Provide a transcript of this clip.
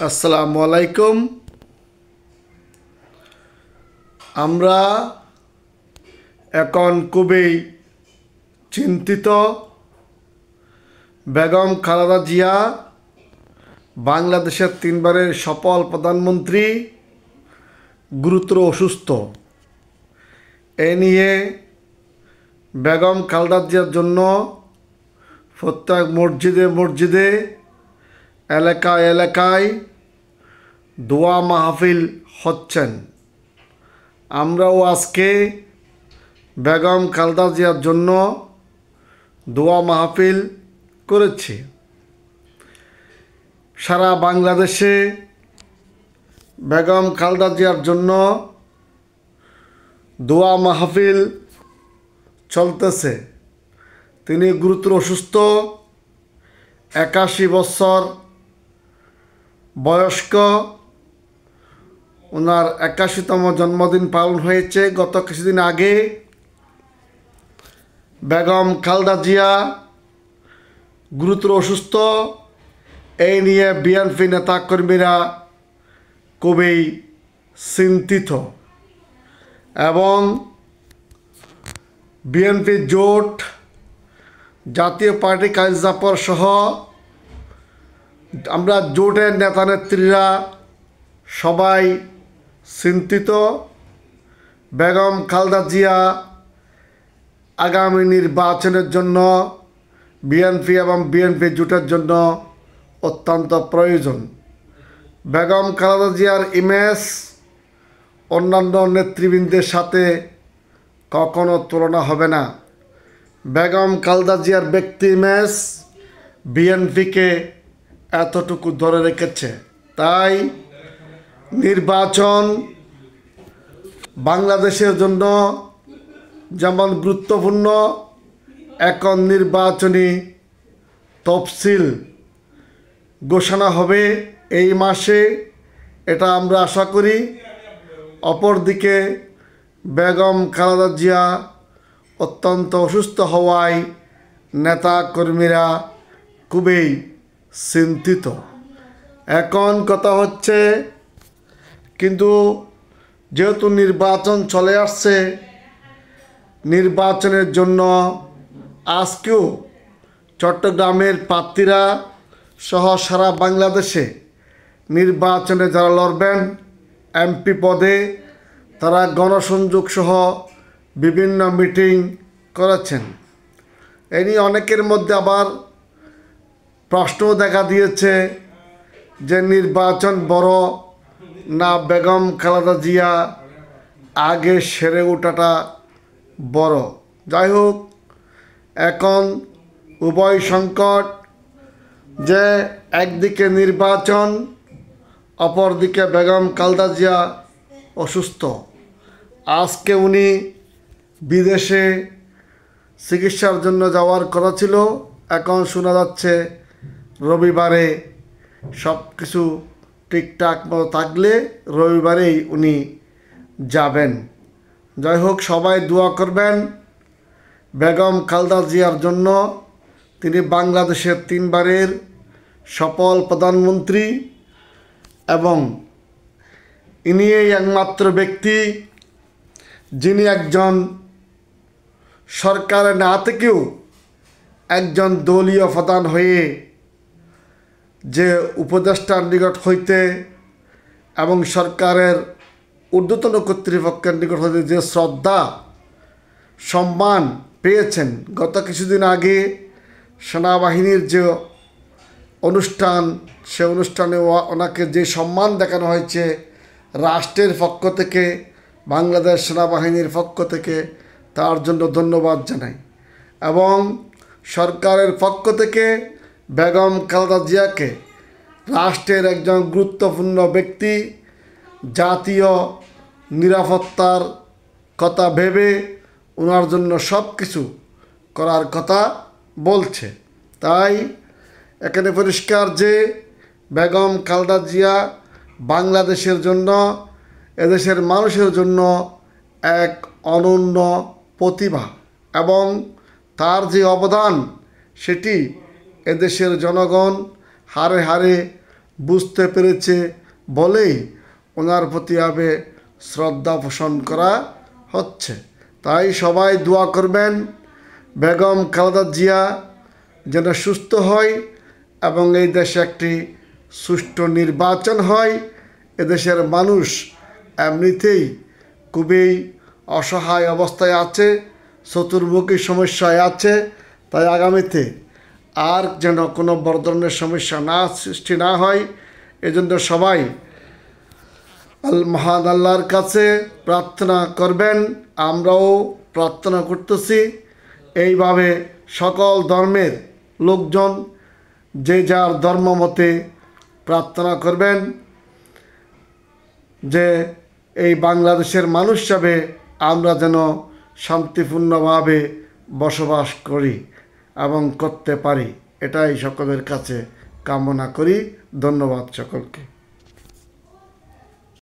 আসসালামু আলাইকুম। আমরা এখন খুবই চিন্তিত। বেগম খালেদা জিয়া বাংলাদেশের তিনবারের সফল প্রধানমন্ত্রী গুরুতর অসুস্থ। এ নিয়ে বেগম খালেদা জিয়ার জন্য প্রত্যেক মসজিদে মসজিদে এলাকায় এলাকায় দোয়া মাহফিল হচ্ছেন। আমরাও আজকে বেগম খালেদা জিয়ার জন্য দোয়া মাহফিল করেছি। সারা বাংলাদেশে বেগম খালেদা জিয়ার জন্য দোয়া মাহফিল চলতেছে। তিনি গুরুতর অসুস্থ, 81 বছর বয়স্ক। ওনার 81তম জন্মদিন পালন হয়েছে গত কিছুদিন আগে। বেগম খালেদা জিয়া গুরুতর অসুস্থ। এই নিয়ে বিএনপি নেতাকর্মীরা খুবই চিন্তিত এবং বিএনপি জোট, জাতীয় পার্টি কার্যকর সহ আমরা জোটের নেতা নেত্রীরা সবাই চিন্তিত। বেগম খালেদা জিয়া আগামী নির্বাচনের জন্য বিএনপি এবং বিএনপি জোটের জন্য অত্যন্ত প্রয়োজন। বেগম খালেদা জিয়ার ইমেজ অন্যান্য নেতৃবৃন্দের সাথে কখনো তুলনা হবে না। বেগম খালেদা জিয়ার ব্যক্তি ইমেজ বিএনপিকে এতটুকু ধরে রেখেছে। তাই নির্বাচন বাংলাদেশের জন্য যেমন গুরুত্বপূর্ণ, এখন নির্বাচনী তফসিল ঘোষণা হবে এই মাসে, এটা আমরা আশা করি। অপরদিকে বেগম খালেদা জিয়া অত্যন্ত অসুস্থ হওয়ায় নেতা কর্মীরা খুবই চিন্তিত। এখন কথা হচ্ছে, কিন্তু যেহেতু নির্বাচন চলে আসছে, নির্বাচনের জন্য আজকেও চট্টগ্রামের প্রার্থীরা সহ সারা বাংলাদেশে নির্বাচনে যারা লড়বেন এমপি পদে, তারা গণসংযোগ সহ বিভিন্ন মিটিং করেছেন। এই নিয়ে অনেকের মধ্যে আবার প্রশ্ন দেখা দিয়েছে যে নির্বাচন বড় না বেগম খালেদা জিয়া আগে সেরে ওঠাটা বড়। যাই হোক, এখন উভয় সংকট, যে একদিকে নির্বাচন, অপরদিকে বেগম খালেদা জিয়া অসুস্থ। আজকে উনি বিদেশে চিকিৎসার জন্য যাওয়ার কথা ছিল, এখন শোনা যাচ্ছে রবিবারে সব কিছু ঠিকঠাক মতো থাকলে রবিবারেই উনি যাবেন। যাই হোক, সবাই দোয়া করবেন বেগম খালেদা জিয়ার জন্য। তিনি বাংলাদেশের তিনবারের সফল প্রধানমন্ত্রী এবং ইনি একমাত্র ব্যক্তি যিনি একজন সরকারে না থেকেও একজন দলীয় প্রধান হয়ে যে উপদেষ্টার নিকট হইতে এবং সরকারের ঊর্ধ্বতন কর্তৃপক্ষের নিকট হইতে যে শ্রদ্ধা সম্মান পেয়েছেন। গত কিছুদিন আগে সেনাবাহিনীর যে অনুষ্ঠান, সে অনুষ্ঠানে ওনাকে যে সম্মান দেখানো হয়েছে রাষ্ট্রের পক্ষ থেকে, বাংলাদেশ সেনাবাহিনীর পক্ষ থেকে, তার জন্য ধন্যবাদ জানাই। এবং সরকারের পক্ষ থেকে বেগম খালেদা জিয়াকে রাষ্ট্রের একজন গুরুত্বপূর্ণ ব্যক্তি, জাতীয় নিরাপত্তার কথা ভেবে ওনার জন্য সব কিছু করার কথা বলছে। তাই এখানে পরিষ্কার যে বেগম খালেদা জিয়া বাংলাদেশের জন্য, এদেশের মানুষের জন্য এক অনন্য প্রতিভা এবং তার যে অবদান সেটি এদেশের জনগণ হারে হারে বুঝতে পেরেছে বলেই ওনার প্রতি আবে শ্রদ্ধা পোষণ করা হচ্ছে। তাই সবাই দোয়া করবেন বেগম খালেদা জিয়া যেন সুস্থ হয় এবং এই দেশে একটি সুষ্ঠু নির্বাচন হয়। এদেশের মানুষ এমনিতেই খুবই অসহায় অবস্থায় আছে, চতুর্মুখী সমস্যায় আছে। তাই আগামীতে আর যেন কোনো বড় ধরনের সমস্যা সৃষ্টি না হয়, এজন্য সবাই মহান আল্লাহর কাছে প্রার্থনা করবেন। আমরাও প্রার্থনা করতেছি। এইভাবে সকল ধর্মের লোকজন যে যার ধর্ম মতে প্রার্থনা করবেন যে এই বাংলাদেশের মানুষ হিসাবে আমরা যেন শান্তিপূর্ণভাবে বসবাস করি এবং করতে পারি, এটাই সকলের কাছে কামনা করি। ধন্যবাদ সকলকে।